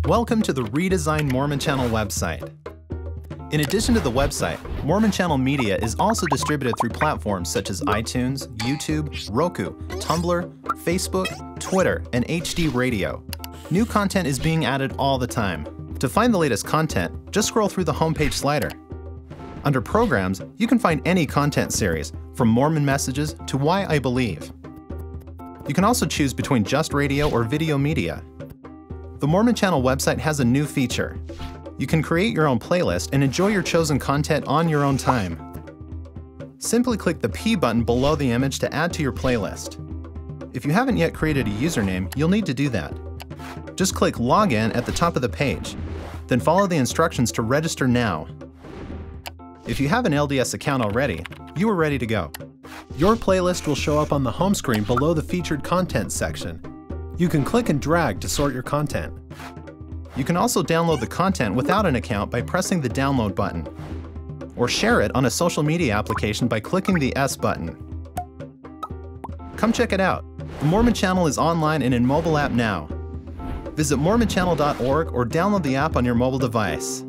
Welcome to the redesigned Mormon Channel website. In addition to the website, Mormon Channel media is also distributed through platforms such as iTunes, YouTube, Roku, Tumblr, Facebook, Twitter, and HD Radio. New content is being added all the time. To find the latest content, just scroll through the homepage slider. Under Programs, you can find any content series, from Mormon Messages to Why I Believe. You can also choose between just radio or video media. The Mormon Channel website has a new feature. You can create your own playlist and enjoy your chosen content on your own time. Simply click the P button below the image to add to your playlist. If you haven't yet created a username, you'll need to do that. Just click Login at the top of the page, then follow the instructions to register now. If you have an LDS account already, you are ready to go. Your playlist will show up on the home screen below the Featured Content section. You can click and drag to sort your content. You can also download the content without an account by pressing the Download button, or share it on a social media application by clicking the S button. Come check it out. The Mormon Channel is online and in mobile app now. Visit mormonchannel.org or download the app on your mobile device.